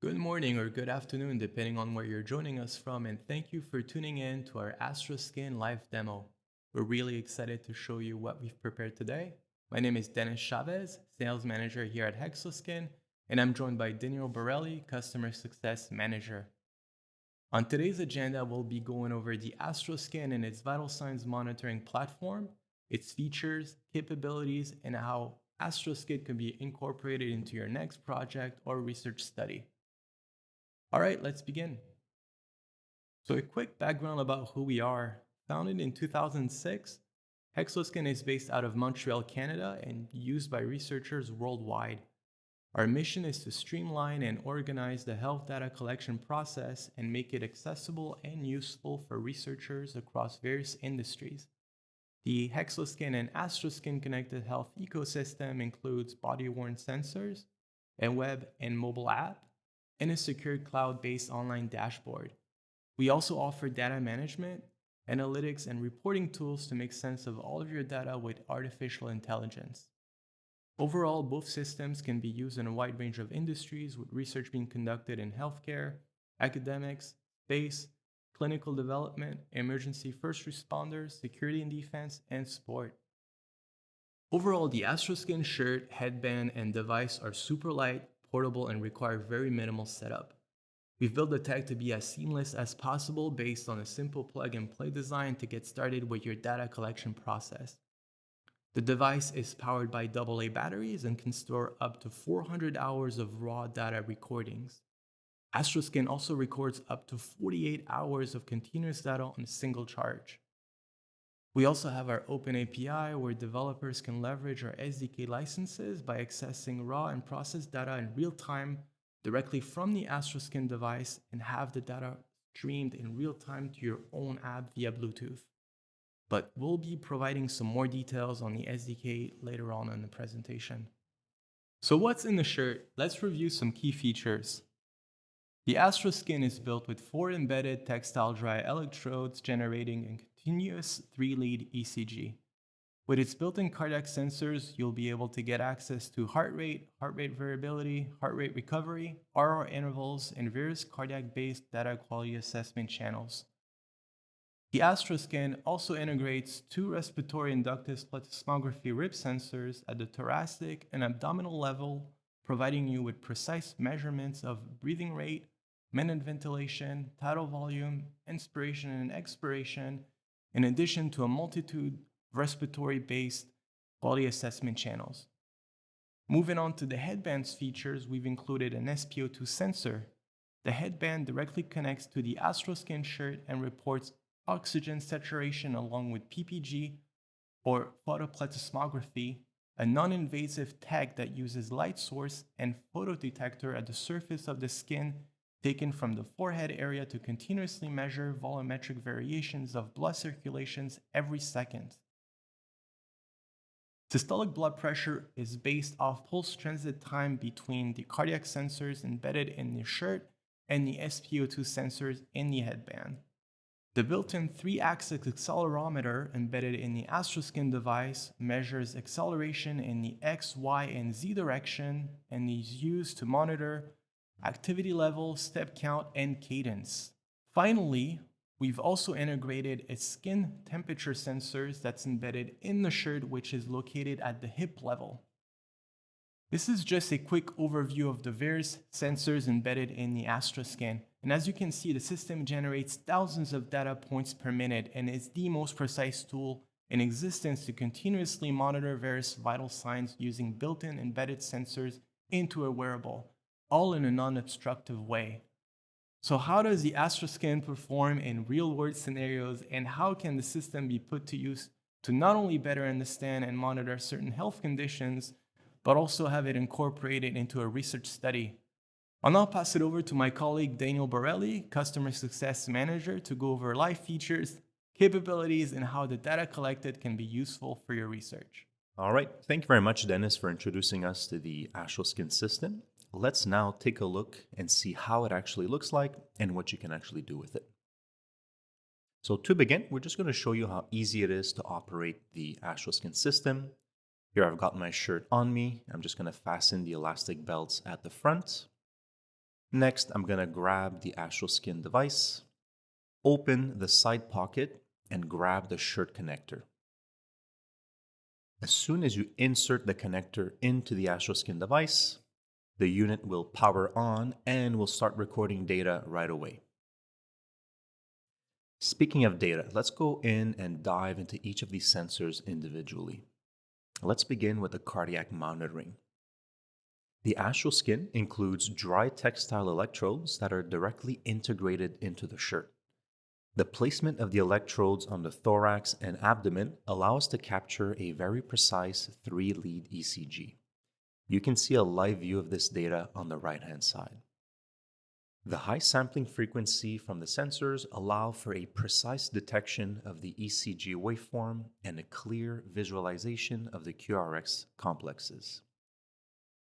Good morning or good afternoon, depending on where you're joining us from, and thank you for tuning in to our Astroskin Live Demo. We're really excited to show you what we've prepared today. My name is Dennis Chavez, Sales Manager here at Astroskin, and I'm joined by Daniel Borelli, Customer Success Manager. On today's agenda, we'll be going over the Astroskin and its vital signs monitoring platform, its features, capabilities, and how Astroskin can be incorporated into your next project or research study. All right, let's begin. So a quick background about who we are. Founded in 2006, Astroskin is based out of Montreal, Canada, and used by researchers worldwide. Our mission is to streamline and organize the health data collection process and make it accessible and useful for researchers across various industries. The Astroskin and Astroskin connected health ecosystem includes body-worn sensors, a web and mobile app, and a secure cloud-based online dashboard. We also offer data management, analytics, and reporting tools to make sense of all of your data with artificial intelligence. Overall, both systems can be used in a wide range of industries, with research being conducted in healthcare, academics, space, clinical development, emergency first responders, security and defense, and sport. Overall, the Astroskin shirt, headband, and device are super light, portable, and require very minimal setup. We've built the tech to be as seamless as possible based on a simple plug-and-play design to get started with your data collection process. The device is powered by AA batteries and can store up to 400 hours of raw data recordings. Astroskin also records up to 48 hours of continuous data on a single charge. We also have our open API where developers can leverage our SDK licenses by accessing raw and processed data in real time directly from the Astroskin device and have the data streamed in real time to your own app via Bluetooth. But we'll be providing some more details on the SDK later on in the presentation. So what's in the shirt? Let's review some key features. The Astroskin is built with 4 embedded textile dry electrodes generating a continuous 3-lead ECG. With its built-in cardiac sensors, you'll be able to get access to heart rate variability, heart rate recovery, RR intervals, and various cardiac-based data quality assessment channels. The Astroskin also integrates 2 respiratory inductive plethysmography rib sensors at the thoracic and abdominal level, providing you with precise measurements of breathing rate, minute ventilation, tidal volume, inspiration and expiration, in addition to a multitude of respiratory-based quality assessment channels. Moving on to the headband's features, we've included an SpO2 sensor. The headband directly connects to the Astroskin shirt and reports oxygen saturation along with PPG or photoplethysmography, a non-invasive tech that uses light source and photodetector at the surface of the skin taken from the forehead area to continuously measure volumetric variations of blood circulations every second. Systolic blood pressure is based off pulse transit time between the cardiac sensors embedded in the shirt and the SpO2 sensors in the headband. The built-in 3-axis accelerometer embedded in the Astroskin device measures acceleration in the X, Y, and Z direction and is used to monitor activity level, step count, and cadence. Finally, we've also integrated a skin temperature sensors that's embedded in the shirt, which is located at the hip level. This is just a quick overview of the various sensors embedded in the Astroskin. And as you can see, the system generates thousands of data points per minute and is the most precise tool in existence to continuously monitor various vital signs using built-in embedded sensors into a wearable, all in a non-obstructive way. So how does the Astroskin perform in real-world scenarios, and how can the system be put to use to not only better understand and monitor certain health conditions, but also have it incorporated into a research study? I'll now pass it over to my colleague Daniel Borelli, Customer Success Manager, to go over live features, capabilities, and how the data collected can be useful for your research. All right, thank you very much, Dennis, for introducing us to the Astroskin system. Let's now take a look and see how it actually looks like and what you can actually do with it. So to begin, we're just going to show you how easy it is to operate the Astroskin system. Here I've got my shirt on me. I'm just going to fasten the elastic belts at the front. Next, I'm going to grab the Astroskin device, open the side pocket, and grab the shirt connector. As soon as you insert the connector into the Astroskin device, the unit will power on and will start recording data right away. Speaking of data, let's go in and dive into each of these sensors individually. Let's begin with the cardiac monitoring. The Astroskin includes dry textile electrodes that are directly integrated into the shirt. The placement of the electrodes on the thorax and abdomen allows us to capture a very precise 3-lead ECG. You can see a live view of this data on the right-hand side. The high sampling frequency from the sensors allow for a precise detection of the ECG waveform and a clear visualization of the QRX complexes.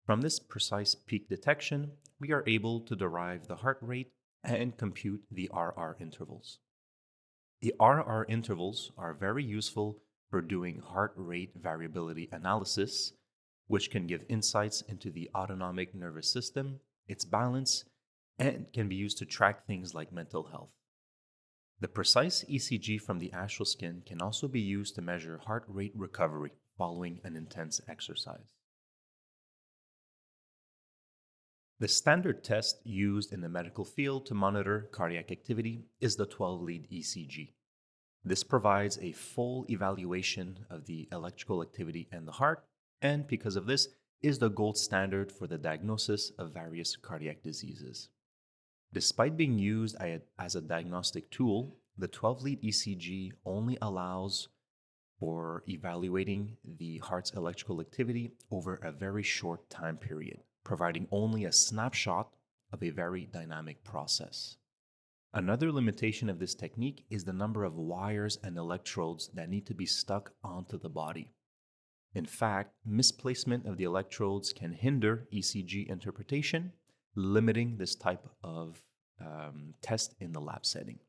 From this precise peak detection, we are able to derive the heart rate and compute the RR intervals. The RR intervals are very useful for doing heart rate variability analysis, which can give insights into the autonomic nervous system, its balance, and can be used to track things like mental health. The precise ECG from the Astroskin can also be used to measure heart rate recovery following an intense exercise. The standard test used in the medical field to monitor cardiac activity is the 12-lead ECG. This provides a full evaluation of the electrical activity in the heart, and because of this, is the gold standard for the diagnosis of various cardiac diseases. Despite being used as a diagnostic tool, the 12-lead ECG only allows for evaluating the heart's electrical activity over a very short time period, providing only a snapshot of a very dynamic process. Another limitation of this technique is the number of wires and electrodes that need to be stuck onto the body. In fact, misplacement of the electrodes can hinder ECG interpretation, limiting this type of test in the lab setting.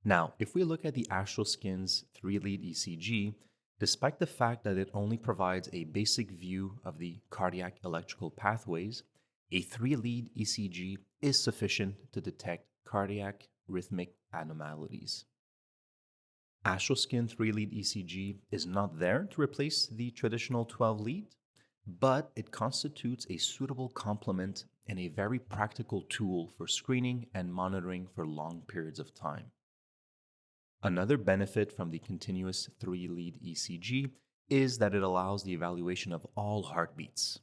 Now, if we look at the Astroskin's 3-lead ECG, despite the fact that it only provides a basic view of the cardiac electrical pathways, a 3-lead ECG is sufficient to detect cardiac rhythmic anomalies. Astroskin 3-lead ECG is not there to replace the traditional 12-lead, but it constitutes a suitable complement and a very practical tool for screening and monitoring for long periods of time. Another benefit from the continuous 3-lead ECG is that it allows the evaluation of all heartbeats.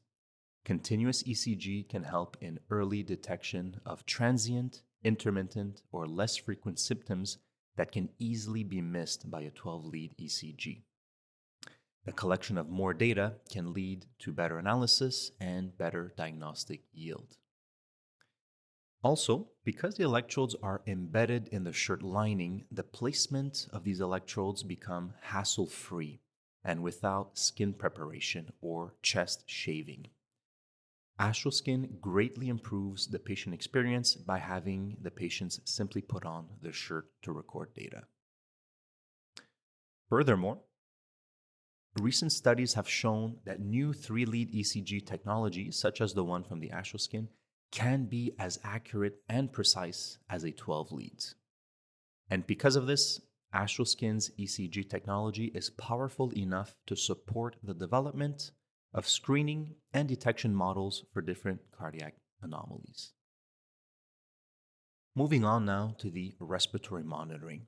Continuous ECG can help in early detection of transient, intermittent, or less frequent symptoms that can easily be missed by a 12-lead ECG. The collection of more data can lead to better analysis and better diagnostic yield. Also, because the electrodes are embedded in the shirt lining, the placement of these electrodes become hassle-free and without skin preparation or chest shaving. Astroskin greatly improves the patient experience by having the patients simply put on the shirt to record data. Furthermore, recent studies have shown that new 3-lead ECG technologies, such as the one from the Astroskin, can be as accurate and precise as a 12-lead. And because of this, Astroskin's ECG technology is powerful enough to support the development of screening and detection models for different cardiac anomalies. Moving on now to the respiratory monitoring.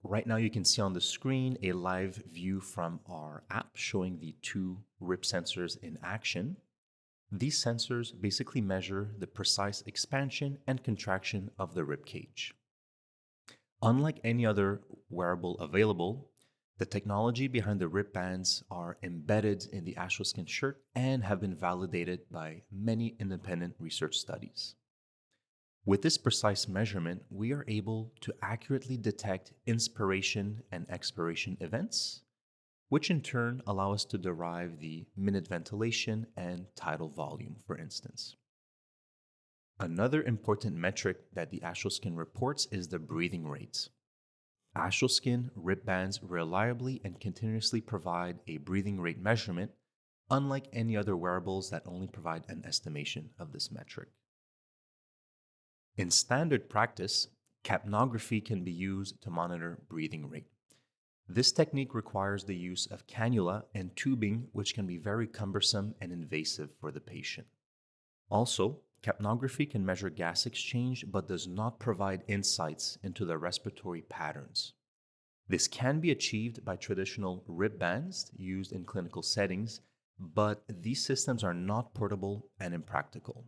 Right now you can see on the screen a live view from our app showing the 2 RIP sensors in action. These sensors basically measure the precise expansion and contraction of the rib cage. Unlike any other wearable available, the technology behind the rib bands are embedded in the Astroskin shirt and have been validated by many independent research studies. With this precise measurement, we are able to accurately detect inspiration and expiration events, which in turn allow us to derive the minute ventilation and tidal volume, for instance. Another important metric that the Astroskin reports is the breathing rate. Astroskin rib bands reliably and continuously provide a breathing rate measurement unlike any other wearables that only provide an estimation of this metric. In standard practice, capnography can be used to monitor breathing rate. This technique requires the use of cannula and tubing, which can be very cumbersome and invasive for the patient. Also, capnography can measure gas exchange but does not provide insights into the respiratory patterns. This can be achieved by traditional RIP bands used in clinical settings, but these systems are not portable and impractical.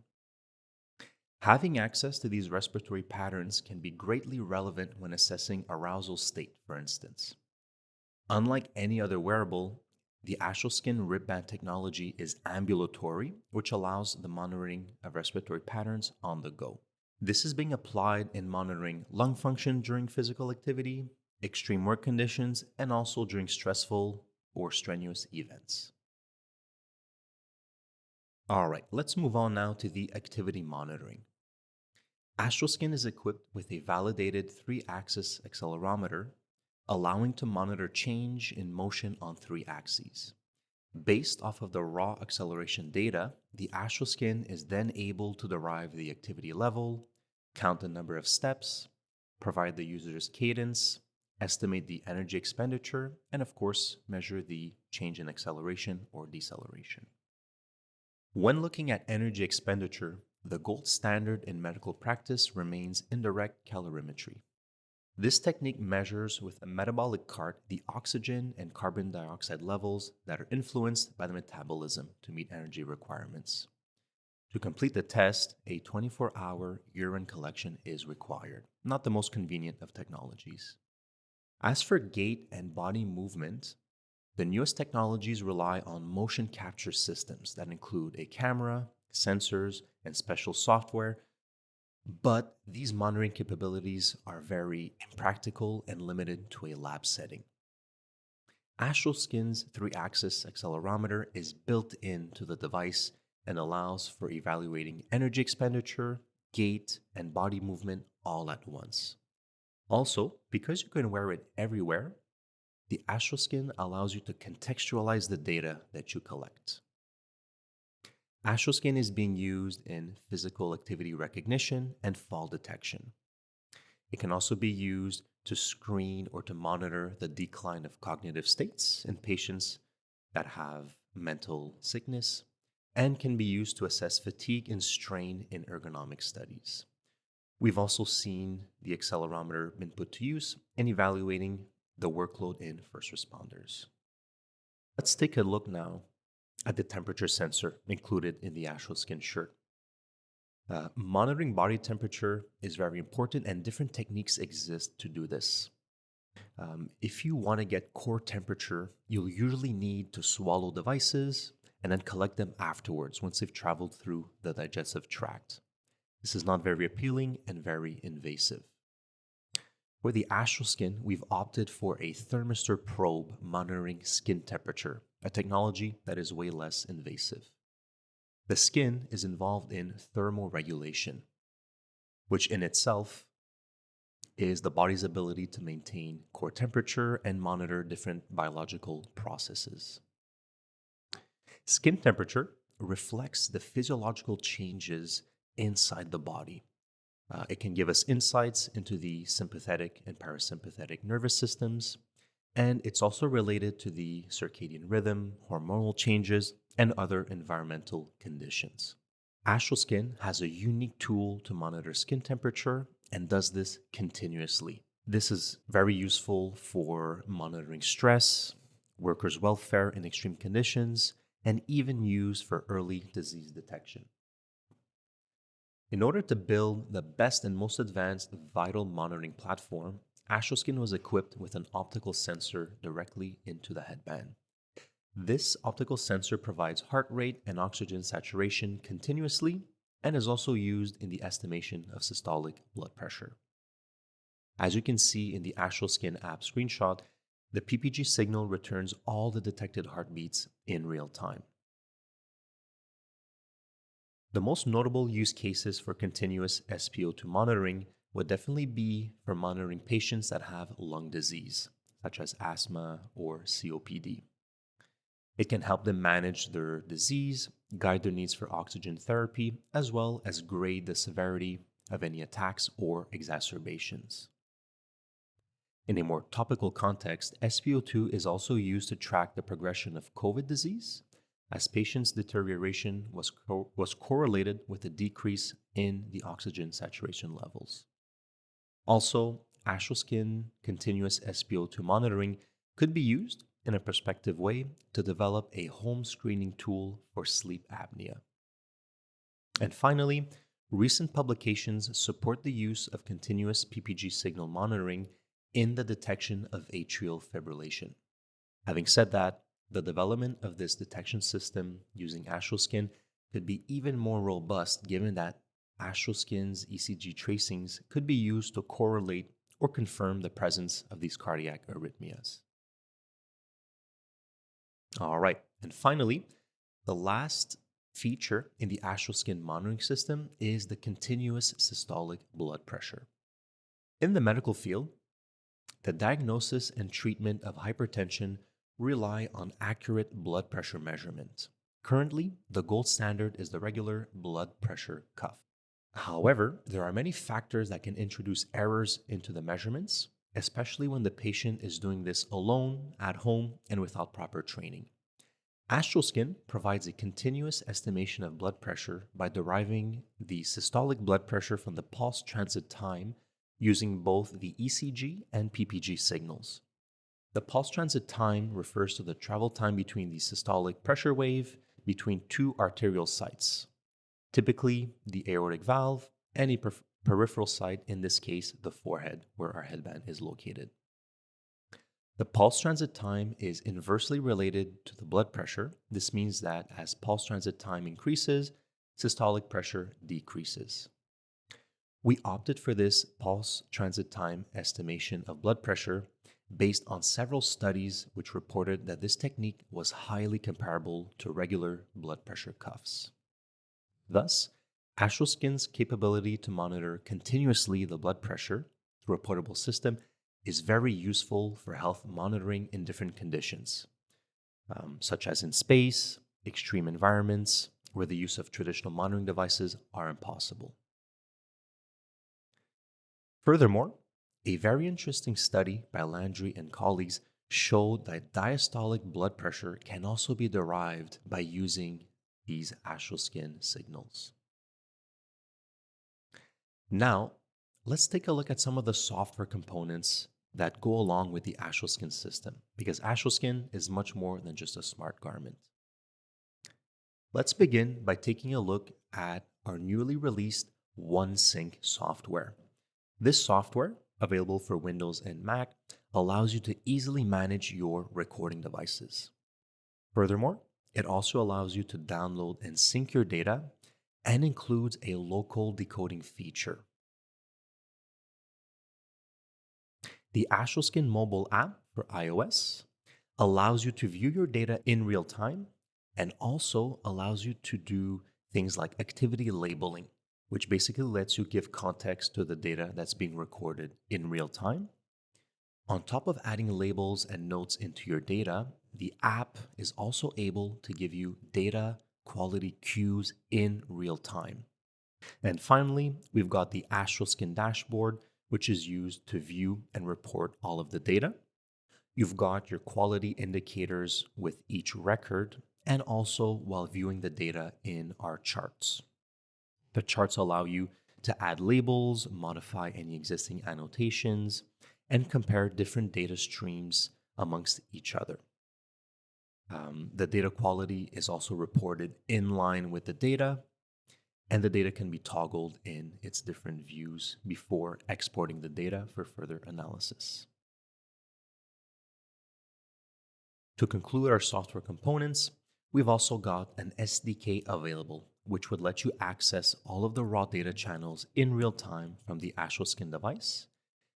Having access to these respiratory patterns can be greatly relevant when assessing arousal state, for instance. Unlike any other wearable, the Astroskin RIP band technology is ambulatory, which allows the monitoring of respiratory patterns on the go. This is being applied in monitoring lung function during physical activity, extreme work conditions, and also during stressful or strenuous events. All right, let's move on now to the activity monitoring. Astroskin is equipped with a validated 3-axis accelerometer, allowing to monitor change in motion on 3 axes. Based off of the raw acceleration data, the Astroskin is then able to derive the activity level, count the number of steps, provide the user's cadence, estimate the energy expenditure, and of course, measure the change in acceleration or deceleration. When looking at energy expenditure, the gold standard in medical practice remains indirect calorimetry. This technique measures with a metabolic cart the oxygen and carbon dioxide levels that are influenced by the metabolism to meet energy requirements. To complete the test, a 24-hour urine collection is required, not the most convenient of technologies. As for gait and body movement, the newest technologies rely on motion capture systems that include a camera, sensors, and special software, but these monitoring capabilities are very impractical and limited to a lab setting. Astroskin's 3-axis accelerometer is built into the device and allows for evaluating energy expenditure, gait, and body movement all at once. Also, because you can wear it everywhere, the Astroskin allows you to contextualize the data that you collect. Astroskin is being used in physical activity recognition and fall detection. It can also be used to screen or to monitor the decline of cognitive states in patients that have mental sickness, and can be used to assess fatigue and strain in ergonomic studies. We've also seen the accelerometer been put to use in evaluating the workload in first responders. Let's take a look now at the temperature sensor included in the Astroskin shirt. Monitoring body temperature is very important, and different techniques exist to do this. If you want to get core temperature, you'll usually need to swallow devices and then collect them afterwards once they've traveled through the digestive tract. This is not very appealing and very invasive. For the Astroskin, we've opted for a thermistor probe monitoring skin temperature, a technology that is way less invasive. The skin is involved in thermoregulation, which in itself is the body's ability to maintain core temperature and monitor different biological processes. Skin temperature reflects the physiological changes inside the body. It can give us insights into the sympathetic and parasympathetic nervous systems, and it's also related to the circadian rhythm, hormonal changes, and other environmental conditions. Astroskin has a unique tool to monitor skin temperature and does this continuously. This is very useful for monitoring stress, workers' welfare in extreme conditions, and even used for early disease detection. In order to build the best and most advanced vital monitoring platform, Astroskin was equipped with an optical sensor directly into the headband. This optical sensor provides heart rate and oxygen saturation continuously and is also used in the estimation of systolic blood pressure. As you can see in the Astroskin app screenshot, the PPG signal returns all the detected heartbeats in real time. The most notable use cases for continuous SpO2 monitoring would definitely be for monitoring patients that have lung disease, such as asthma or COPD. It can help them manage their disease, guide their needs for oxygen therapy, as well as grade the severity of any attacks or exacerbations. In a more topical context, SpO2 is also used to track the progression of COVID disease, as patients' deterioration was correlated with a decrease in the oxygen saturation levels. Also, Astroskin continuous SpO2 monitoring could be used in a prospective way to develop a home screening tool for sleep apnea. And finally, recent publications support the use of continuous PPG signal monitoring in the detection of atrial fibrillation. Having said that, the development of this detection system using Astroskin could be even more robust given that Astroskin's ECG tracings could be used to correlate or confirm the presence of these cardiac arrhythmias. All right, and finally, the last feature in the Astroskin monitoring system is the continuous systolic blood pressure. In the medical field, the diagnosis and treatment of hypertension rely on accurate blood pressure measurement. Currently, the gold standard is the regular blood pressure cuff. However, there are many factors that can introduce errors into the measurements, especially when the patient is doing this alone, at home, and without proper training. Astroskin provides a continuous estimation of blood pressure by deriving the systolic blood pressure from the pulse transit time using both the ECG and PPG signals. The pulse transit time refers to the travel time between the systolic pressure wave between two arterial sites, typically the aortic valve and a peripheral site, in this case, the forehead, where our headband is located. The pulse transit time is inversely related to the blood pressure. This means that as pulse transit time increases, systolic pressure decreases. We opted for this pulse transit time estimation of blood pressure based on several studies which reported that this technique was highly comparable to regular blood pressure cuffs. Thus, Astroskin's capability to monitor continuously the blood pressure through a portable system is very useful for health monitoring in different conditions, such as in space, extreme environments, where the use of traditional monitoring devices are impossible. Furthermore, a very interesting study by Landry and colleagues showed that diastolic blood pressure can also be derived by using these Astroskin signals. Now, let's take a look at some of the software components that go along with the Astroskin system, because Astroskin is much more than just a smart garment. Let's begin by taking a look at our newly released OneSync software. This software, available for Windows and Mac, allows you to easily manage your recording devices. Furthermore, it also allows you to download and sync your data and includes a local decoding feature. The Astroskin mobile app for iOS allows you to view your data in real time and also allows you to do things like activity labeling, which basically lets you give context to the data that's being recorded in real time. On top of adding labels and notes into your data, the app is also able to give you data quality cues in real time. And finally, we've got the Astroskin Dashboard, which is used to view and report all of the data. You've got your quality indicators with each record and also while viewing the data in our charts. The charts allow you to add labels, modify any existing annotations, and compare different data streams amongst each other. The data quality is also reported in line with the data, and the data can be toggled in its different views before exporting the data for further analysis. To conclude our software components, we've also got an SDK available, which would let you access all of the raw data channels in real time from the Astroskin device.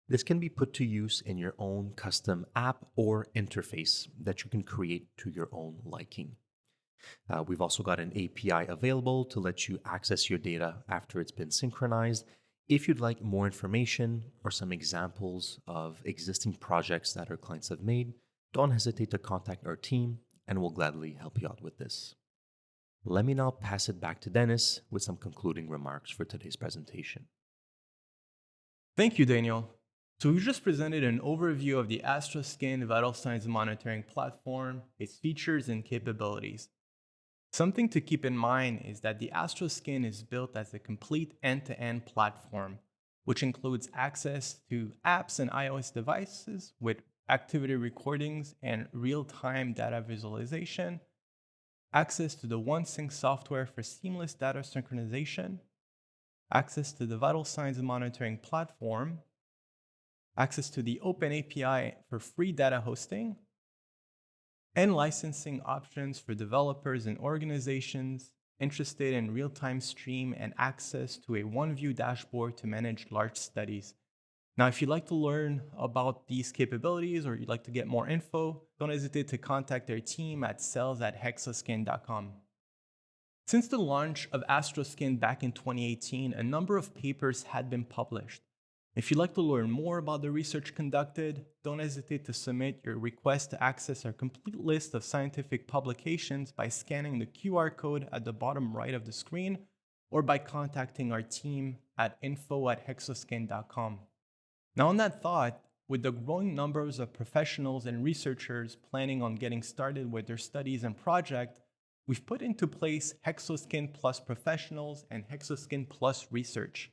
This can be put to use in your own custom app or interface that you can create to your own liking. We've also got an API available to let you access your data after it's been synchronized. If you'd like more information or some examples of existing projects that our clients have made, don't hesitate to contact our team and we'll gladly help you out with this. Let me now pass it back to Dennis with some concluding remarks for today's presentation. Thank you, Daniel. So we just presented an overview of the Astroskin vital signs monitoring platform, its features and capabilities. Something to keep in mind is that the Astroskin is built as a complete end-to-end platform, which includes access to apps and iOS devices with activity recordings and real-time data visualization, access to the OneSync software for seamless data synchronization, access to the vital signs monitoring platform, access to the Open API for free data hosting, and licensing options for developers and organizations interested in real-time stream and access to a OneView dashboard to manage large studies. Now, if you'd like to learn about these capabilities or you'd like to get more info, don't hesitate to contact their team at sales@hexoskin.com. Since the launch of Astroskin back in 2018, a number of papers had been published. If you'd like to learn more about the research conducted, don't hesitate to submit your request to access our complete list of scientific publications by scanning the QR code at the bottom right of the screen or by contacting our team at info@hexoskin.com. Now, on that thought, with the growing numbers of professionals and researchers planning on getting started with their studies and project, we've put into place Hexoskin Plus Professionals and Hexoskin Plus Research.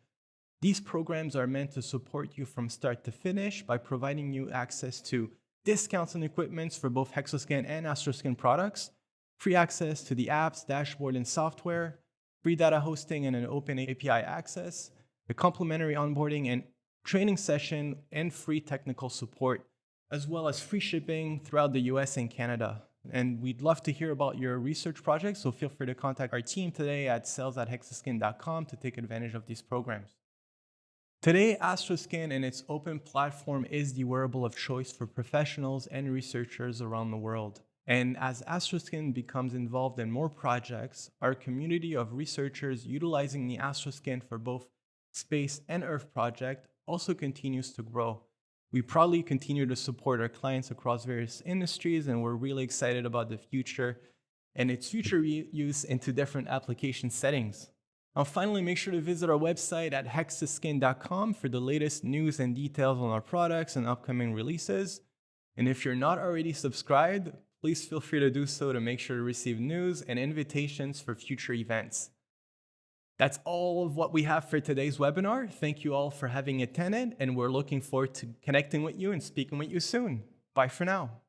These programs are meant to support you from start to finish by providing you access to discounts on equipments for both Hexoskin and Astroskin products, free access to the apps, dashboard, and software, free data hosting and an open API access, a complimentary onboarding and training session, and free technical support, as well as free shipping throughout the US and Canada. And we'd love to hear about your research projects, so feel free to contact our team today at sales@hexoskin.com to take advantage of these programs. Today, Astroskin and its open platform is the wearable of choice for professionals and researchers around the world. And as Astroskin becomes involved in more projects, our community of researchers utilizing the Astroskin for both space and Earth project also continues to grow. We proudly continue to support our clients across various industries, and we're really excited about the future and its future use into different application settings. Now, finally, make sure to visit our website at hexoskin.com for the latest news and details on our products and upcoming releases. And if you're not already subscribed, please feel free to do so to make sure to receive news and invitations for future events. That's all of what we have for today's webinar. Thank you all for having attended, and we're looking forward to connecting with you and speaking with you soon. Bye for now.